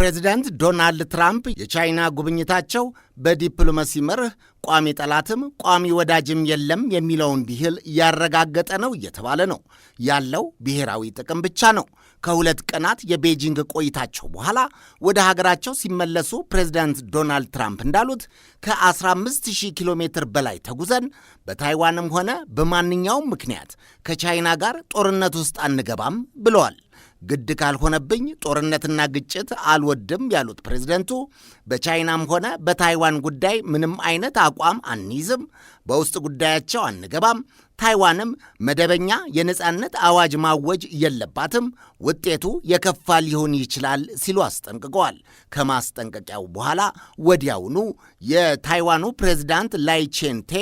ፕሬዚዳንት ዶናልድ ትራምፕ የቻይና ጉብኝታቸው በዲፕሎማሲ መርህ ቋሚ ጠላትም ቋሚ ወዳጅም የለም የሚለውን ብሂል ያረጋገጠ ነው እየተባለ ነው። ያለው ብሔራዊ ጥቅም ብቻ ነው። ከሁለት ቀናት የቤጂንግ ቆይታቸው በኋላ ወደ ሀገራቸው ሲመለሱ ፕሬዚዳንት ዶናልድ ትራምፕ እንዳሉት ከ15000 ኪሎ ሜትር በላይ ተጉዘን በታይዋንም ሆነ በማንኛውም ምክንያት ከቻይና ጋር ጦርነት ውስጥ አንገባም ብለዋል። ግድ ካልሆነብኝ ጦርነትና ግጭት አልወድም ያሉት ፕሬዝደንቱ በቻይናም ሆነ በታይዋን ጉዳይ ምንም አይነት አቋም አንይዝም፣ በውስጥ ጉዳያቸው አንገባም፣ ታይዋንም መደበኛ የነጻነት አዋጅ ማወጅ የለባትም፣ ውጤቱ የከፋ ሊሆን ይችላል ሲሉ አስጠንቅቀዋል። ከማስጠንቀቂያው በኋላ ወዲያውኑ የታይዋኑ ፕሬዝዳንት ላይ ቼንቴ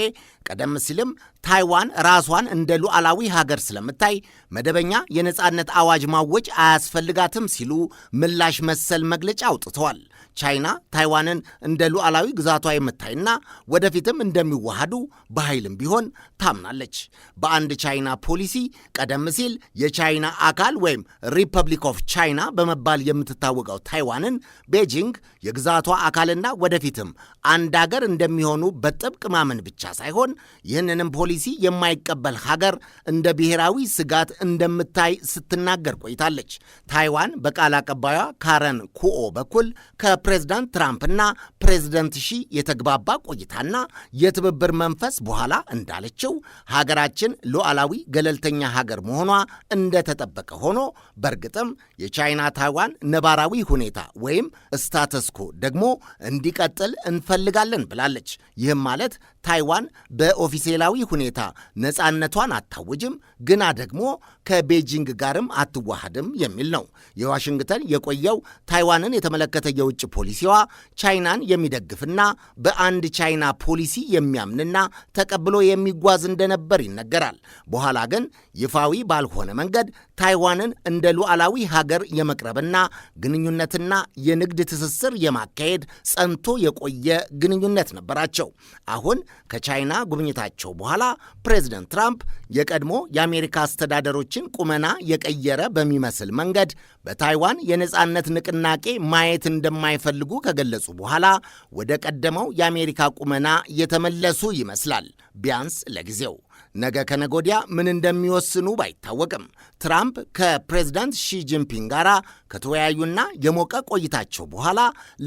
ቀደም ሲልም ታይዋን ራሷን እንደ ሉዓላዊ ሀገር ስለምታይ መደበኛ የነጻነት አዋጅ ማወጅ አያስፈልጋትም ሲሉ ምላሽ መሰል መግለጫ አውጥተዋል። ቻይና ታይዋንን እንደ ሉዓላዊ ግዛቷ የምታይና ወደፊትም እንደሚዋሃዱ በኃይልም ቢሆን ታምናለች። በአንድ ቻይና ፖሊሲ ቀደም ሲል የቻይና አካል ወይም ሪፐብሊክ ኦፍ ቻይና በመባል የምትታወቀው ታይዋንን ቤጂንግ የግዛቷ አካልና ወደፊትም አንድ አገር እንደሚሆኑ በጥብቅ ማመን ብቻ ሳይሆን ይህንንም ፖሊሲ የማይቀበል ሀገር እንደ ብሔራዊ ስጋት እንደምታይ ስትናገር ቆይታለች። ታይዋን በቃል አቀባዩ ካረን ኩኦ በኩል ከፕሬዝዳንት ትራምፕና ፕሬዝደንት ሺ የተግባባ ቆይታና የትብብር መንፈስ በኋላ እንዳለችው ሀገራችን ሉዓላዊ ገለልተኛ ሀገር መሆኗ እንደተጠበቀ ሆኖ በእርግጥም የቻይና ታይዋን ነባራዊ ሁኔታ ወይም ስታተስኮ ደግሞ እንዲቀጥል እንፈልጋለን ብላለች። ይህም ማለት ታይዋን በኦፊሴላዊ ሁኔታ ነፃነቷን አታውጅም፣ ግና ደግሞ ከቤጂንግ ጋርም አትዋሃድም የሚል ነው። የዋሽንግተን የቆየው ታይዋንን የተመለከተ የውጭ ፖሊሲዋ ቻይናን የሚደግፍና በአንድ ቻይና ፖሊሲ የሚያምንና ተቀብሎ የሚጓዝ እንደነበር ይነገራል። በኋላ ግን ይፋዊ ባልሆነ መንገድ ታይዋንን እንደ ሉዓላዊ ሀገር የመቅረብና ግንኙነትና የንግድ ትስስር የማካሄድ ጸንቶ የቆየ ግንኙነት ነበራቸው። አሁን ከቻይና ጉብኝታቸው በኋላ ፕሬዝደንት ትራምፕ የቀድሞ የአሜሪካ አስተዳደሮችን ቁመና የቀየረ በሚመስል መንገድ በታይዋን የነጻነት ንቅናቄ ማየት እንደማይፈልጉ ከገለጹ በኋላ ወደ ቀደመው የአሜሪካ ቁመና የተመለሱ ይመስላል። ቢያንስ ለጊዜው። ነገ ከነጎዲያ ምን እንደሚወስኑ ባይታወቅም ትራምፕ ከፕሬዝዳንት ሺ ጂንፒንግ ጋር ከተወያዩና የሞቀ ቆይታቸው በኋላ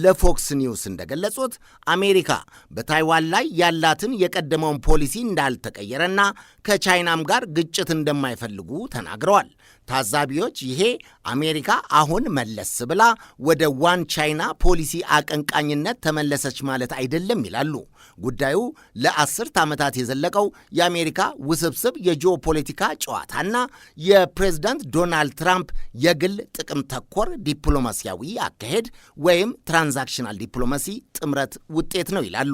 ለፎክስ ኒውስ እንደገለጹት አሜሪካ በታይዋን ላይ ያላትን የቀደመውን ፖሊሲ እንዳልተቀየረና ከቻይናም ጋር ግጭት እንደማይፈልጉ ተናግረዋል። ታዛቢዎች ይሄ አሜሪካ አሁን መለስ ብላ ወደ ዋን ቻይና ፖሊሲ አቀንቃኝነት ተመለሰች ማለት አይደለም ይላሉ። ጉዳዩ ለ10 ዓመታት የዘለቀው የአሜሪካ ውስብስብ የጂኦፖለቲካ ጨዋታና የፕሬዝዳንት ዶናልድ ትራምፕ የግል ጥቅም ተኮር ዲፕሎማሲያዊ አካሄድ ወይም ትራንዛክሽናል ዲፕሎማሲ ጥምረት ውጤት ነው ይላሉ።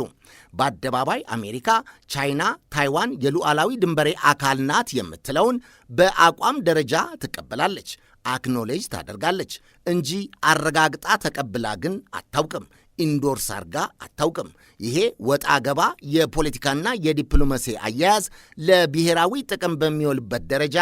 በአደባባይ አሜሪካ ቻይና ታይዋን የሉዓላዊ ድንበሬ አካል ናት የምትለውን በአቋም ደረጃ ትቀበላለች፣ አክኖሌጅ ታደርጋለች እንጂ አረጋግጣ ተቀብላ ግን አታውቅም፣ ኢንዶርስ አርጋ አታውቅም። ይሄ ወጣ ገባ የፖለቲካና የዲፕሎማሲ አያያዝ ለብሔራዊ ጥቅም በሚውልበት ደረጃ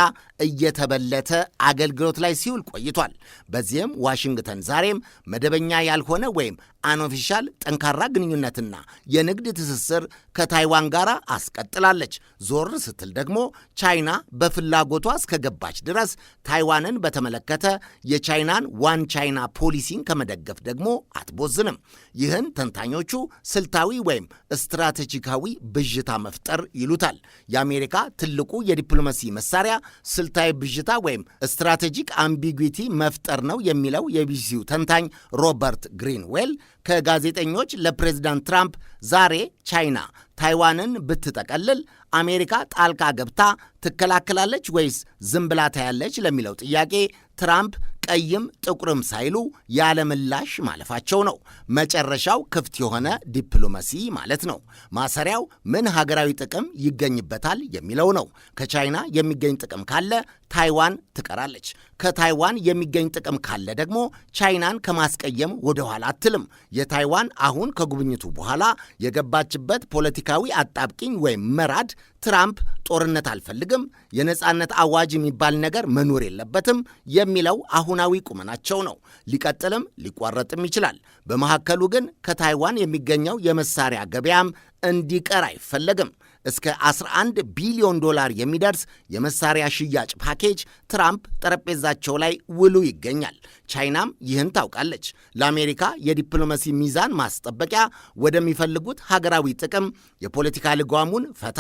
እየተበለተ አገልግሎት ላይ ሲውል ቆይቷል። በዚህም ዋሽንግተን ዛሬም መደበኛ ያልሆነ ወይም አንኦፊሻል ጠንካራ ግንኙነትና የንግድ ትስስር ከታይዋን ጋር አስቀጥላለች። ዞር ስትል ደግሞ ቻይና በፍላጎቷ እስከገባች ድረስ ታይዋንን በተመለከተ የቻይናን ዋን ቻይና ፖሊሲን ከመደገፍ ደግሞ አትቦዝንም። ይህን ተንታኞቹ ስልታዊ ወይም ስትራቴጂካዊ ብዥታ መፍጠር ይሉታል። የአሜሪካ ትልቁ የዲፕሎማሲ መሳሪያ ስልታዊ ብዥታ ወይም ስትራቴጂክ አምቢጉቲ መፍጠር ነው የሚለው የቢቢሲው ተንታኝ ሮበርት ግሪንዌል ከጋዜጠኞች ለፕሬዝዳንት ትራምፕ ዛሬ ቻይና ታይዋንን ብትጠቀልል አሜሪካ ጣልቃ ገብታ ትከላከላለች ወይስ ዝም ብላ ታያለች ለሚለው ጥያቄ ትራምፕ ቀይም ጥቁርም ሳይሉ ያለ ምላሽ ማለፋቸው ነው። መጨረሻው ክፍት የሆነ ዲፕሎማሲ ማለት ነው። ማሰሪያው ምን ሀገራዊ ጥቅም ይገኝበታል የሚለው ነው። ከቻይና የሚገኝ ጥቅም ካለ ታይዋን ትቀራለች። ከታይዋን የሚገኝ ጥቅም ካለ ደግሞ ቻይናን ከማስቀየም ወደ ኋላ አትልም። የታይዋን አሁን ከጉብኝቱ በኋላ የገባችበት ፖለቲካዊ አጣብቂኝ ወይም መራድ ትራምፕ ጦርነት አልፈልግም፣ የነጻነት አዋጅ የሚባል ነገር መኖር የለበትም የሚለው አሁናዊ ቁመናቸው ነው። ሊቀጥልም ሊቋረጥም ይችላል። በመካከሉ ግን ከታይዋን የሚገኘው የመሳሪያ ገበያም እንዲቀር አይፈለግም። እስከ 11 ቢሊዮን ዶላር የሚደርስ የመሳሪያ ሽያጭ ፓኬጅ ትራምፕ ጠረጴዛቸው ላይ ውሉ ይገኛል። ቻይናም ይህን ታውቃለች። ለአሜሪካ የዲፕሎማሲ ሚዛን ማስጠበቂያ ወደሚፈልጉት ሀገራዊ ጥቅም የፖለቲካ ልጓሙን ፈታ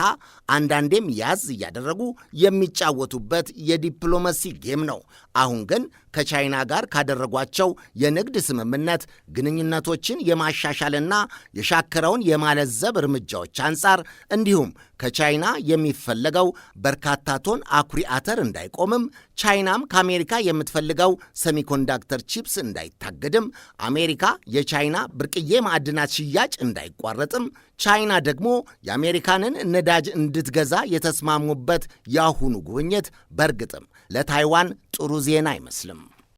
አንዳንዴም ያዝ እያደረጉ የሚጫወቱበት የዲፕሎማሲ ጌም ነው። አሁን ግን ከቻይና ጋር ካደረጓቸው የንግድ ስምምነት ግንኙነቶችን የማሻሻልና የሻከረውን የማለዘብ እርምጃዎች አንጻር እንዲሁም ከቻይና የሚፈለገው በርካታ ቶን አኩሪ አተር እንዳይቆምም ቻይናም ከአሜሪካ የምትፈልገው ሰሚኮንዳክተር ቺፕስ እንዳይታገድም አሜሪካ የቻይና ብርቅዬ ማዕድናት ሽያጭ እንዳይቋረጥም ቻይና ደግሞ የአሜሪካንን ነዳጅ እንድትገዛ የተስማሙበት የአሁኑ ጉብኝት በእርግጥም ለታይዋን ጥሩ ዜና አይመስልም።